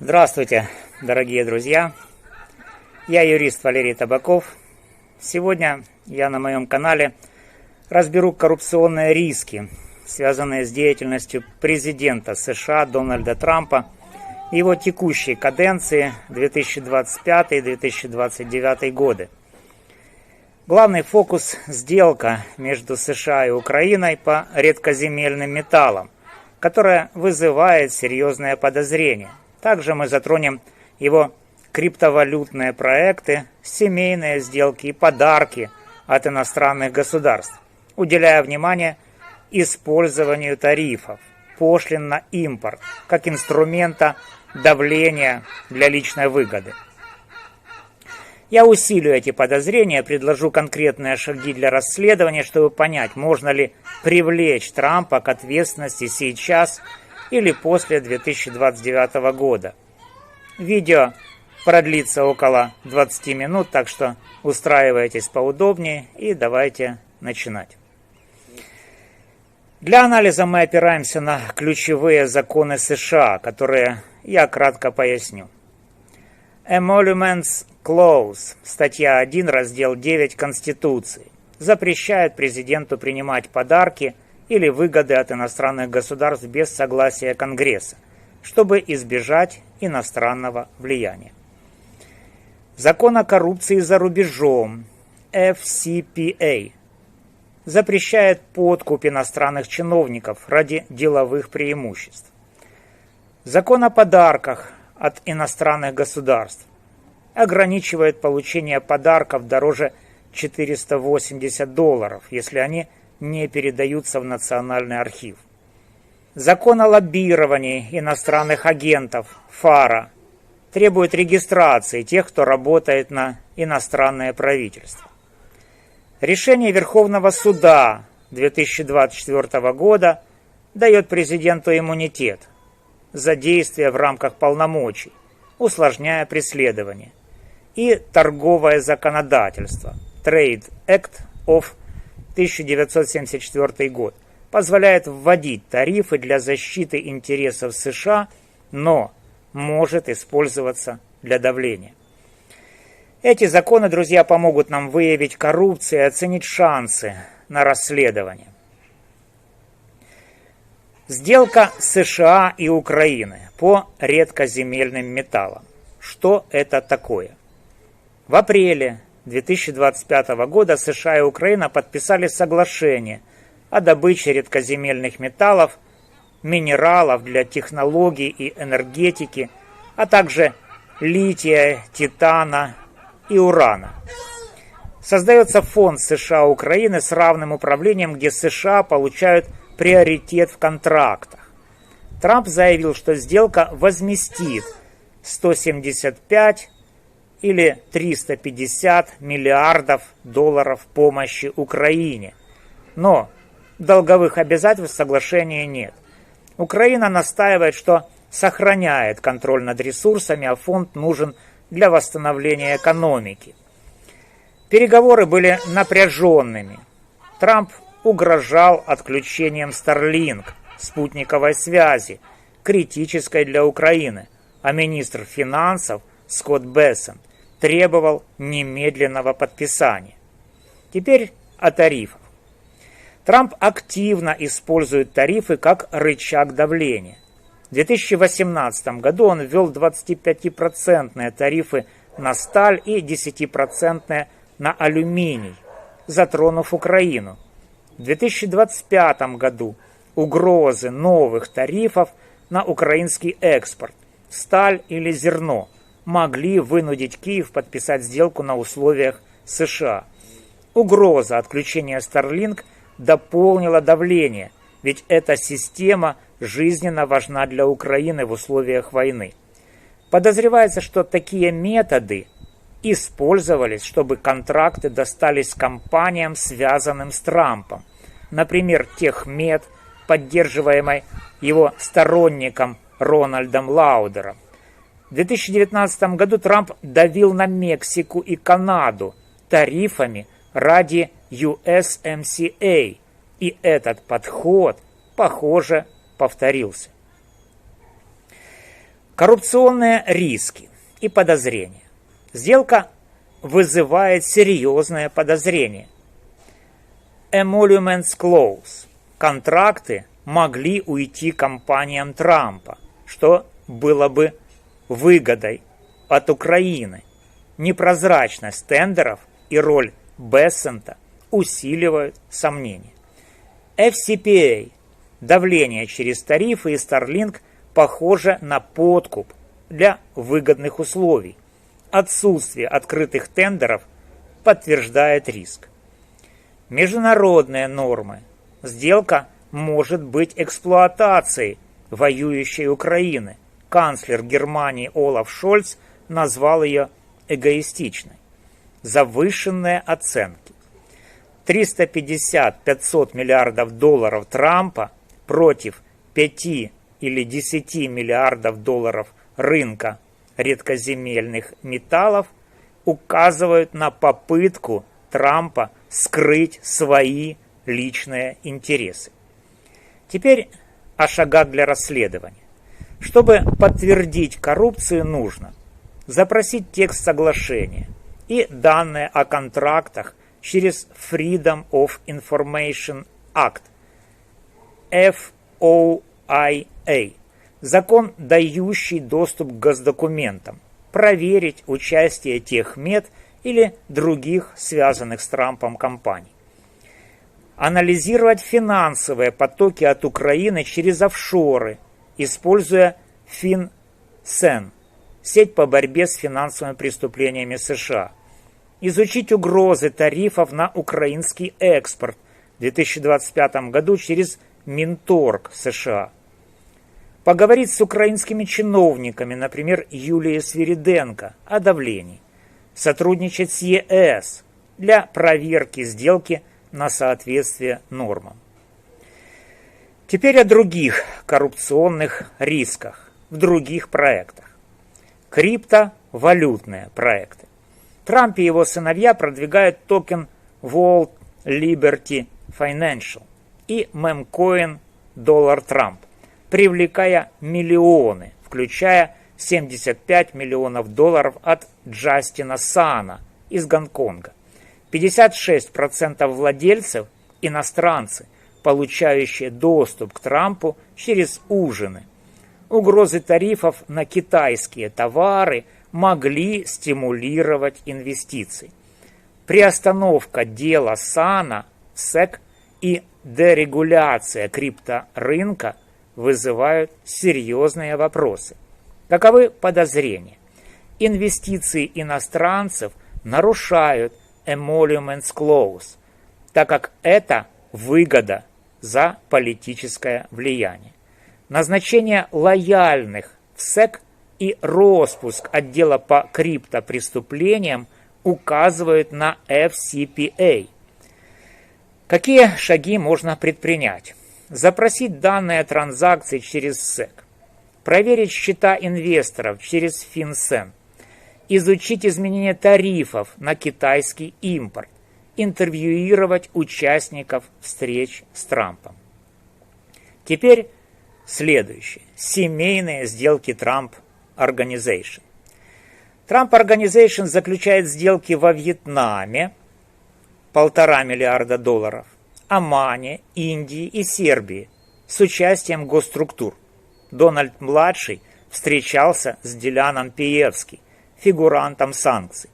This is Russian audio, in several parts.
Здравствуйте, дорогие друзья! Я юрист Валерий Табаков. Сегодня я на моем канале разберу коррупционные риски, связанные с деятельностью президента США Дональда Трампа и его текущей каденции 2025-2029 годы. Главный фокус – сделка между США и Украиной по редкоземельным металлам, которая вызывает серьезные подозрения. Также мы затронем его криптовалютные проекты, семейные сделки и подарки от иностранных государств, уделяя внимание использованию тарифов, пошлин на импорт, как инструмента давления для личной выгоды. Я усилю эти подозрения, предложу конкретные шаги для расследования, чтобы понять, можно ли привлечь Трампа к ответственности сейчас или после 2029 года. Видео продлится около 20 минут, так что устраивайтесь поудобнее и давайте начинать. Для анализа мы опираемся на ключевые законы США, которые я кратко поясню. Emoluments Clause, статья 1, раздел 9 Конституции, запрещает президенту принимать подарки или выгоды от иностранных государств без согласия Конгресса, чтобы избежать иностранного влияния. Закон о коррупции за рубежом, FCPA, запрещает подкуп иностранных чиновников ради деловых преимуществ. Закон о подарках от иностранных государств ограничивает получение подарков дороже $480, если они не передаются в Национальный архив. Закон о лоббировании иностранных агентов, ФАРА, требует регистрации тех, кто работает на иностранное правительство. Решение Верховного суда 2024 года дает президенту иммунитет за действия в рамках полномочий, усложняя преследование, и торговое законодательство, Trade Act of 1974 год, позволяет вводить тарифы для защиты интересов США, но может использоваться для давления. Эти законы, друзья, помогут нам выявить коррупцию и оценить шансы на расследование. Сделка США и Украины по редкоземельным металлам. Что это такое? В апреле 2025 года США и Украина подписали соглашение о добыче редкоземельных металлов, минералов для технологий и энергетики, а также лития, титана и урана. Создается фонд США-Украины с равным управлением, где США получают приоритет в контрактах. Трамп заявил, что сделка возместит 175 или 350 миллиардов долларов помощи Украине. Но долговых обязательств соглашения нет. Украина настаивает, что сохраняет контроль над ресурсами, а фонд нужен для восстановления экономики. Переговоры были напряженными. Трамп угрожал отключением Starlink, спутниковой связи, критической для Украины, а министр финансов Скотт Бессент требовал немедленного подписания. Теперь о тарифах. Трамп активно использует тарифы как рычаг давления. В 2018 году он ввел 25% тарифы на сталь и 10% на алюминий, затронув Украину. В 2025 году угрозы новых тарифов на украинский экспорт, сталь или зерно, могли вынудить Киев подписать сделку на условиях США. Угроза отключения Starlink дополнила давление, ведь эта система жизненно важна для Украины в условиях войны. Подозревается, что такие методы использовались, чтобы контракты достались компаниям, связанным с Трампом. Например, Техмет, поддерживаемой его сторонником Рональдом Лаудером. В 2019 году Трамп давил на Мексику и Канаду тарифами ради USMCA, и этот подход, похоже, повторился. Коррупционные риски и подозрения. Сделка вызывает серьезное подозрение. Emoluments clause. Контракты могли уйти компаниям Трампа, что было бы выгодой от Украины. Непрозрачность тендеров и роль Бессента усиливают сомнения. FCPA. Давление через тарифы и Starlink похоже на подкуп для выгодных условий. Отсутствие открытых тендеров подтверждает риск. Международные нормы. Сделка может быть эксплуатацией воюющей Украины. Канцлер Германии Олаф Шольц назвал ее эгоистичной. Завышенные оценки. 350-500 миллиардов долларов Трампа против 5 или 10 миллиардов долларов рынка редкоземельных металлов указывают на попытку Трампа скрыть свои личные интересы. Теперь о шагах для расследования. Чтобы подтвердить коррупцию, нужно запросить текст соглашения и данные о контрактах через Freedom of Information Act, FOIA, закон, дающий доступ к госдокументам, проверить участие тех мед или других связанных с Трампом компаний. Анализировать финансовые потоки от Украины через офшоры, используя FinCEN, сеть по борьбе с финансовыми преступлениями США. Изучить угрозы тарифов на украинский экспорт в 2025 году через Минторг США. Поговорить с украинскими чиновниками, например, Юлией Свириденко, о давлении. Сотрудничать с ЕС для проверки сделки на соответствие нормам. Теперь о других коррупционных рисках в других проектах. Криптовалютные проекты. Трамп и его сыновья продвигают токен World Liberty Financial и мемкоин Dollar Trump, привлекая миллионы, включая 75 миллионов долларов от Джастина Сана из Гонконга. 56% владельцев – иностранцы, получающие доступ к Трампу через ужины. Угрозы тарифов на китайские товары могли стимулировать инвестиции. Приостановка дела Сана в СЭК и дерегуляция крипторынка вызывают серьезные вопросы. Каковы подозрения? Инвестиции иностранцев нарушают Emoluments Clause, так как это выгода за политическое влияние. Назначение лояльных в СЭК и распуск отдела по криптопреступлениям указывают на FCPA. Какие шаги можно предпринять? Запросить данные о транзакции через СЭК, проверить счета инвесторов через FinCEN, изучить изменения тарифов на китайский импорт, интервьюировать участников встреч с Трампом. Теперь следующее. Семейные сделки Trump Organization. Trump Organization заключает сделки во Вьетнаме, 1,5 миллиарда долларов, Омане, Индии и Сербии с участием госструктур. Дональд-младший встречался с Диляном Пиевски, фигурантом санкций.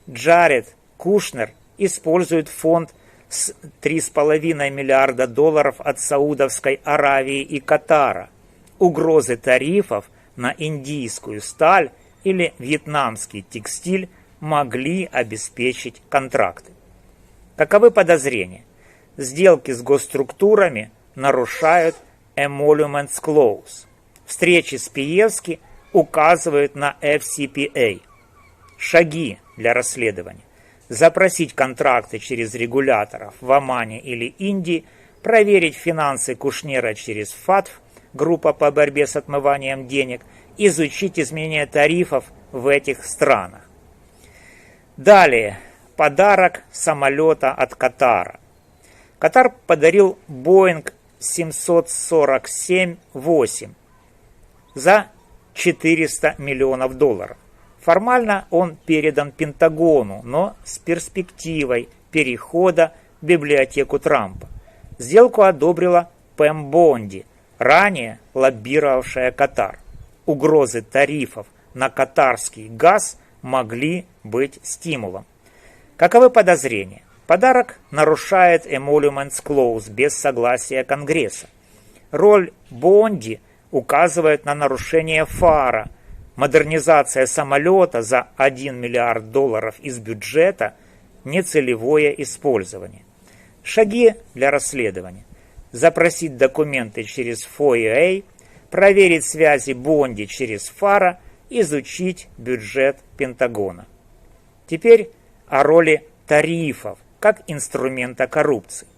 Джаред Кушнер использует фонд с 3,5 миллиарда долларов от Саудовской Аравии и Катара. Угрозы тарифов на индийскую сталь или вьетнамский текстиль могли обеспечить контракты. Каковы подозрения? Сделки с госструктурами нарушают Emoluments Clause. Встречи с Пиевски указывают на FCPA. Шаги для расследования. Запросить контракты через регуляторов в Омане или Индии, проверить финансы Кушнера через ФАТФ, группа по борьбе с отмыванием денег, изучить изменения тарифов в этих странах. Далее. Подарок самолета от Катара. Катар подарил Boeing 747-8 за 400 миллионов долларов. Формально он передан Пентагону, но с перспективой перехода в библиотеку Трампа. Сделку одобрила Пэм Бонди, ранее лоббировавшая Катар. Угрозы тарифов на катарский газ могли быть стимулом. Каковы подозрения? Подарок нарушает Emoluments Clause без согласия Конгресса. Роль Бонди указывает на нарушение ФАРа. Модернизация самолета за $1 миллиард из бюджета – нецелевое использование. Шаги для расследования. Запросить документы через FOIA, проверить связи Бонди через ФАРа, изучить бюджет Пентагона. Теперь о роли тарифов как инструмента коррупции.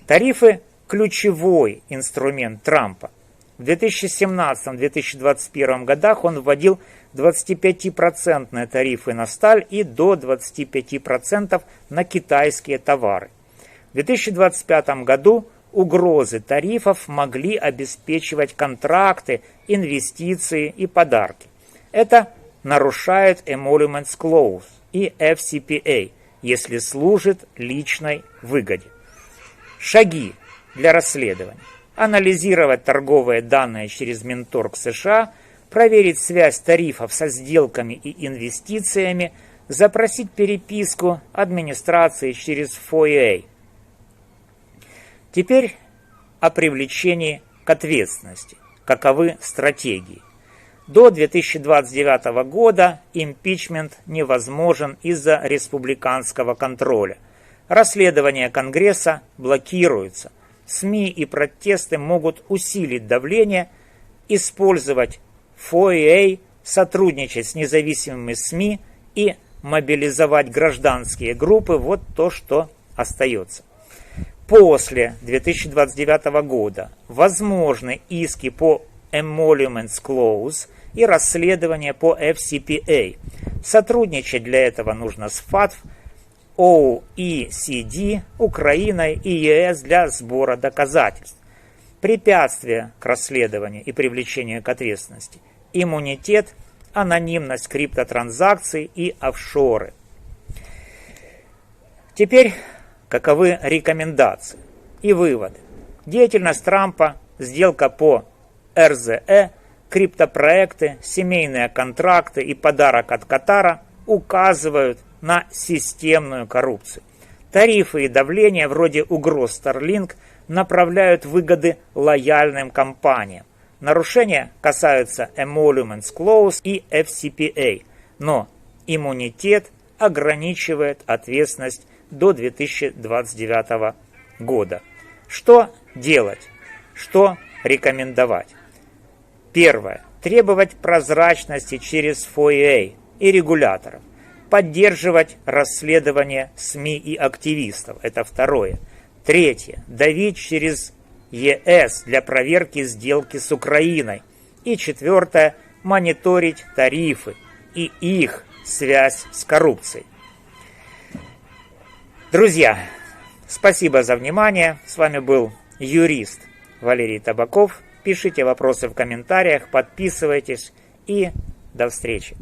Тарифы – ключевой инструмент Трампа. В 2017-2021 годах он вводил 25% тарифы на сталь и до 25% на китайские товары. В 2025 году угрозы тарифов могли обеспечивать контракты, инвестиции и подарки. Это нарушает Emoluments Clause и FCPA, если служит личной выгоде. Шаги для расследования. Анализировать торговые данные через Минторг США, проверить связь тарифов со сделками и инвестициями, запросить переписку администрации через FOIA. Теперь о привлечении к ответственности. Каковы стратегии? До 2029 года импичмент невозможен из-за республиканского контроля. Расследования Конгресса блокируются. СМИ и протесты могут усилить давление, использовать FOIA, сотрудничать с независимыми СМИ и мобилизовать гражданские группы. Вот то, что остается. После 2029 года возможны иски по Emoluments Clause и расследования по FCPA. Сотрудничать для этого нужно с ФАТФ, OECD, Украиной и ЕС для сбора доказательств. Препятствия к расследованию и привлечению к ответственности. Иммунитет, анонимность криптотранзакций и офшоры. Теперь каковы рекомендации и выводы? Деятельность Трампа, сделка по РЗЭ, криптопроекты, семейные контракты и подарок от Катара указывают на системную коррупцию. Тарифы и давление вроде угроз Starlink направляют выгоды лояльным компаниям. Нарушения касаются Emoluments Clause и FCPA, но иммунитет ограничивает ответственность до 2029 года. Что делать? Что рекомендовать? Первое. Требовать прозрачности через FOIA и регуляторов. Поддерживать расследование СМИ и активистов. Это второе. Третье. Давить через ЕС для проверки сделки с Украиной. И четвертое. Мониторить тарифы и их связь с коррупцией. Друзья, спасибо за внимание. С вами был юрист Валерий Табаков. Пишите вопросы в комментариях, подписывайтесь и до встречи.